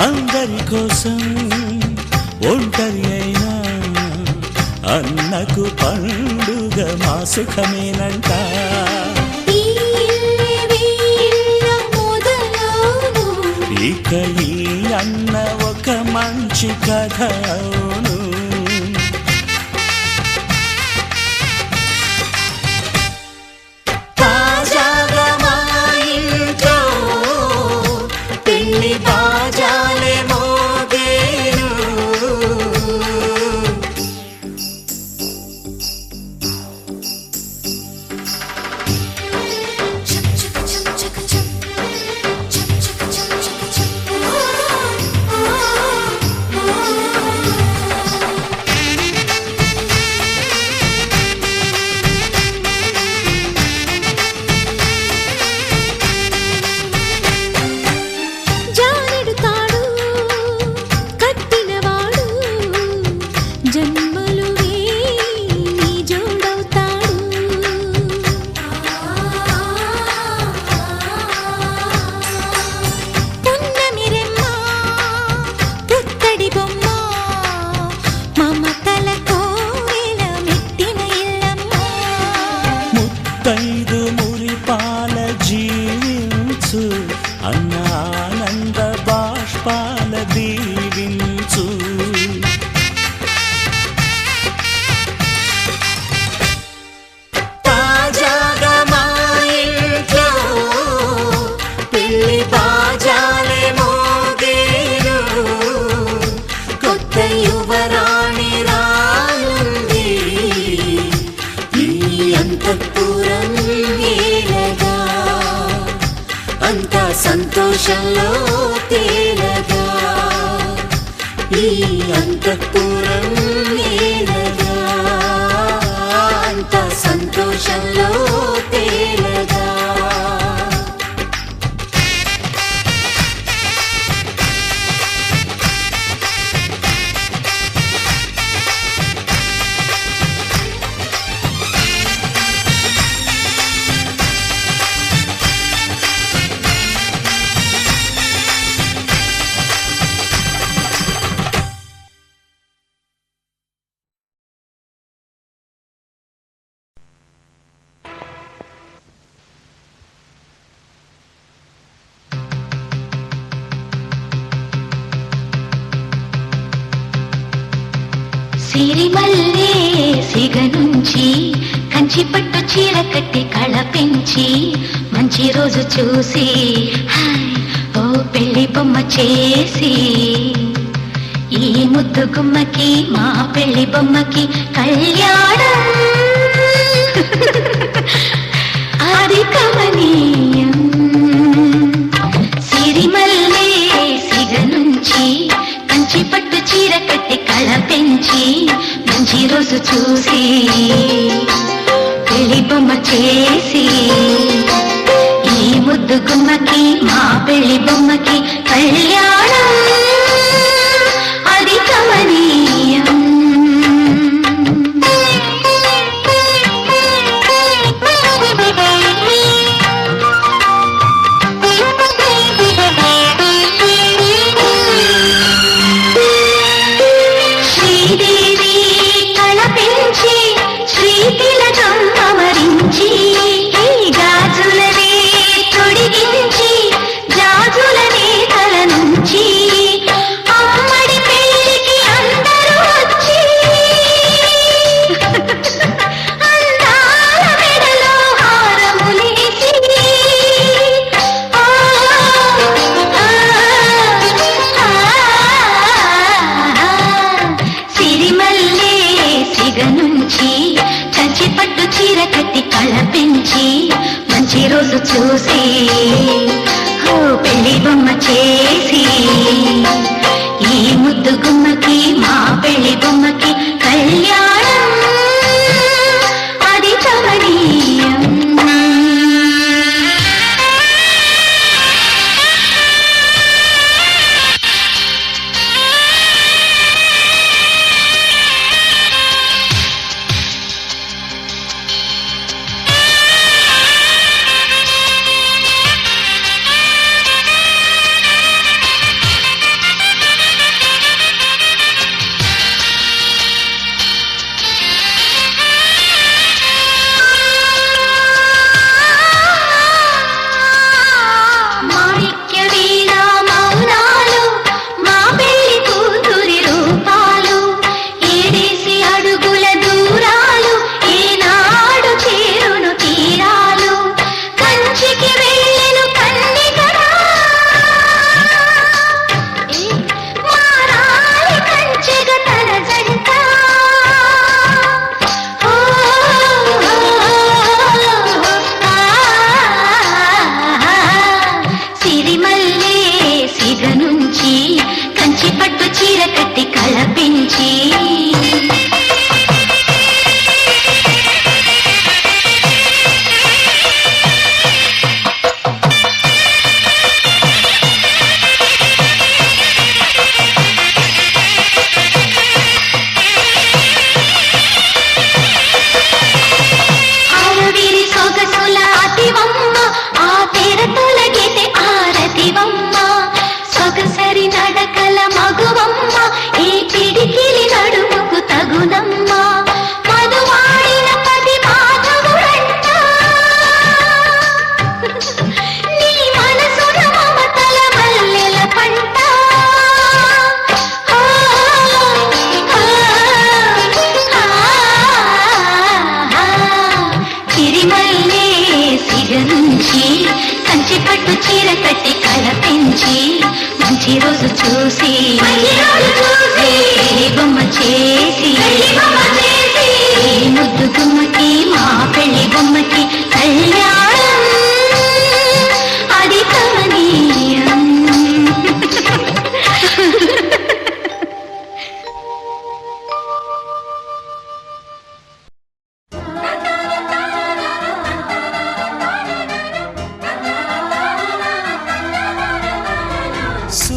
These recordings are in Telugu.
అందరి కోసం ఒంటరి అయినా అన్నకు పండుగ మా సుఖమేనంట. ఇక ఈ అన్న ఒక మంచి కథ అవును. తాజాగా మా ఇంట్లో పెళ్లి బాజాలే మోగేను. ముత్తైదు మురిపాల జీవించు అన్న ఆనంద బాష్పాల దీవించు. తాజాగా మా ఇంట్లో పెళ్లి బాజాలే మోగేను. కొత్త యువరాణి రానుంది ఈ అంతఃపురం ఏలగా. అంతా సంతోషంలో తేలగా ఈ అంతఃపురం ఏలగా. అంతా సంతోషంలో తేలగా. సిరిమల్లే సిగ నుంచి కంచి పట్టు చీర కట్టి కళ పెంచి మంచి రోజు చూసి ఓ పెళ్లి బొమ్మ చేసి ఈ ముద్దు గుమ్మకి మా పెళ్లి బొమ్మకి కళ్యాణం అది కమనీయం. సిరిమల్లే సిగ నుంచి కంచి పట్టు చీర కట్టి కళ పెంచి మంచి రోజు చూసి పెళ్లి బొమ్మ చేసి ఈ ముద్దు గుమ్మకి మా పెళ్లి బొమ్మకి కళ్యాణం అది కమనీయం. శ్రీదేవి కళ పెంచి శ్రీతిలకం అమరించి గాజులనే తొడిగించి జాజులనే తల నుంచి అమ్మడి పెళ్లికి అందరూ వచ్చి అందాల మెడలో హారములేసి సిరిమల్లే సిగ నుంచి కంచి పట్టు చీర కట్టి కళ పెంచి మంచి రోజు చూసి ఓ పెళ్లి బొమ్మ చేసి ఈ ముద్దు గుమ్మకి మా పెళ్లి బొమ్మకి కళ్యాణం అది కమనీయం. రోజు చూసి బొమ్మ చేసి ముద్దు గుమ్మకి మా పెళ్లి బొమ్మకి కళ్యాణం అది కమనీయం.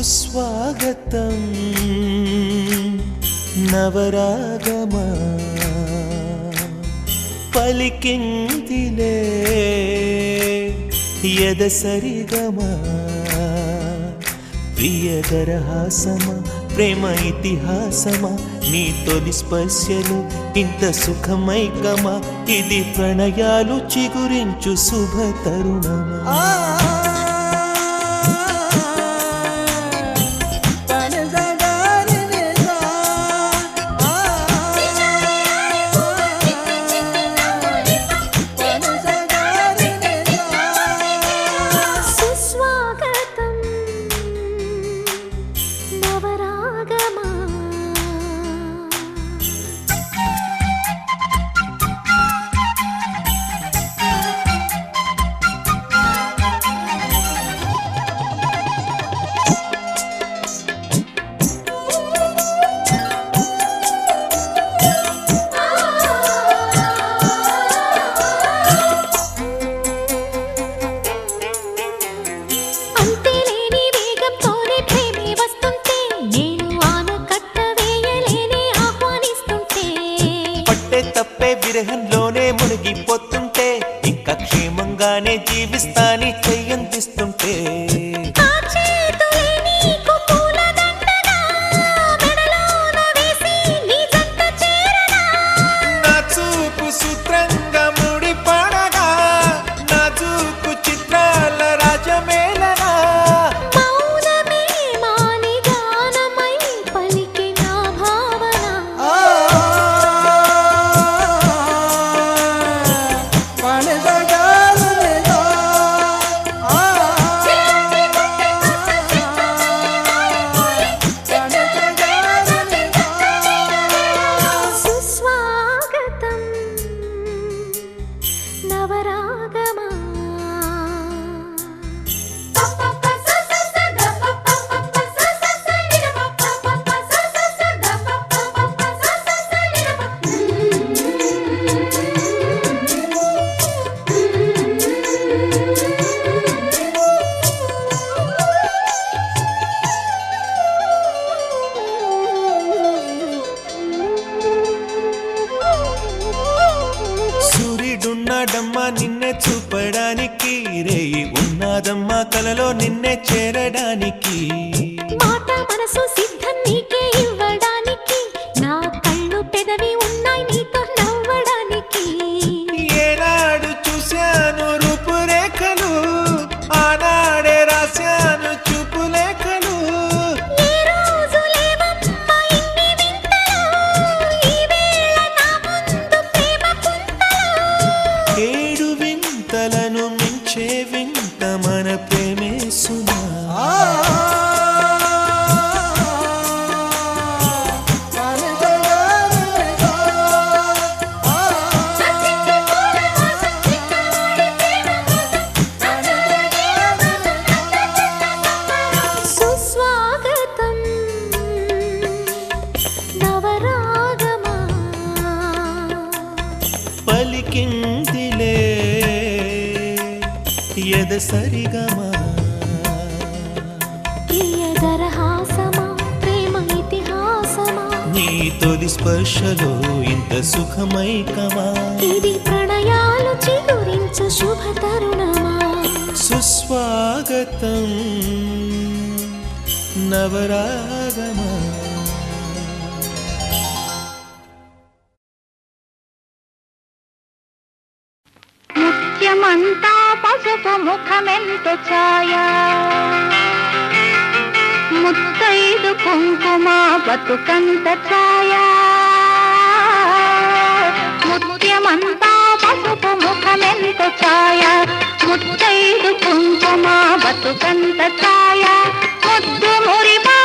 సుస్వాగతం నవరాగమా పలికిందిలే ఎదసరిగమా ప్రియదరహాసమా ప్రేమ ఇతిహాసమా నీ తొలి స్పర్శలు ఇంత సుఖమైకమా ఇది ప్రణయాలు చిగురించు శుభ తరుణమా. విరహంలోనే మునిగిపోతుంటే ఇంకా క్షేమంగానే జీవిస్తాని చెయ్యందిస్తుంటే నా చూపు సూత్రంగా ముడిపడగా నా చూపు చిత్రాల రాజమేళనా ఉన్నాడమ్మా నిన్నే చూపడానికి రేయి ఉన్నాదమ్మా కలలో నిన్నే చేరడానికి మాట మనసు సిద్ధం నీకే ఇవ్వడానికి నా కళ్ళు పెదవి ఉన్నాయి నీతో నవ్వడానికి ఏనాడు చూశాను రూపురేఖలు ఆనాడే రాశాను చూపులేఖలు ఈ రోజు లేవమ్మా ఇన్ని వింతలు ఈ వేళ నా ముందు ప్రేమ పుంతలు ఏడు వింతలను మించే వింత మన ప్రేమే సుమా సుస్వాగతం నవరాగమా పలికిందిలే ఎదసరిగమా ప్రియదరహాసమా ప్రేమ ఇతిహాసమా నీ తొలి స్పర్శలో ఇంత సుఖమైకమా ఇది ప్రణయాలు చిగురించు శుభ తరుణమా సుస్వాగతం నవరాగమా ముత్యమంతా పసుపు ముఖమెంతో ఛాయ ముత్తైదు కుంకుమ బతుకంత ఛాయ ముత్యమంతా పసుపు ముఖమెంతో ఛాయ ముత్తైదు కుంకుమ బతుకంత ఛాయ ముద్దు మురిపా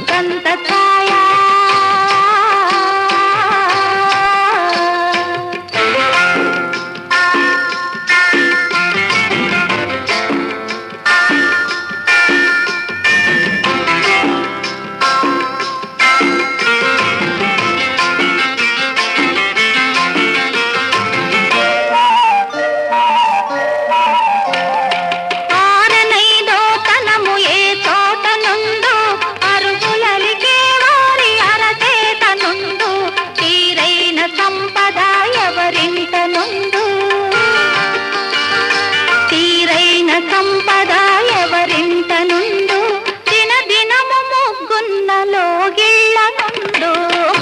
బతుకంత ఛాయా సంపద ఎవరింట నుండు దినదినము ముగ్గున్న లోగిళ్ళ నుండు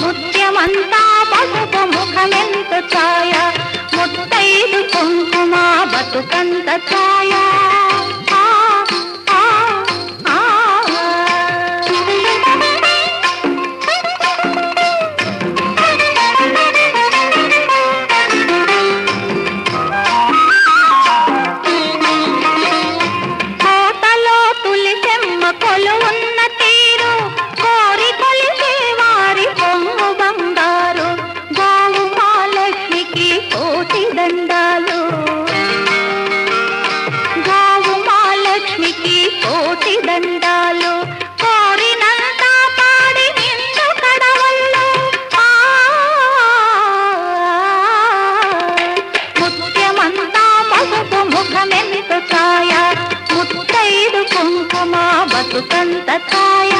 ముత్యమంతా పసుపు ముఖమెంత ఛాయ ముత్తైదు కుంకుమ బతుకంత ఛాయ దండాలు కోరినంత పాడి నిండు కడవల్లో ముత్యమంతా పసుపు ముఖమెంత ఛాయ ముత్తైదు కుంకుమ బతుకంత ఛాయ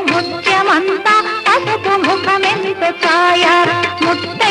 ముత్యమంతా పసుపు ముఖమెంత ఛాయ ముత్త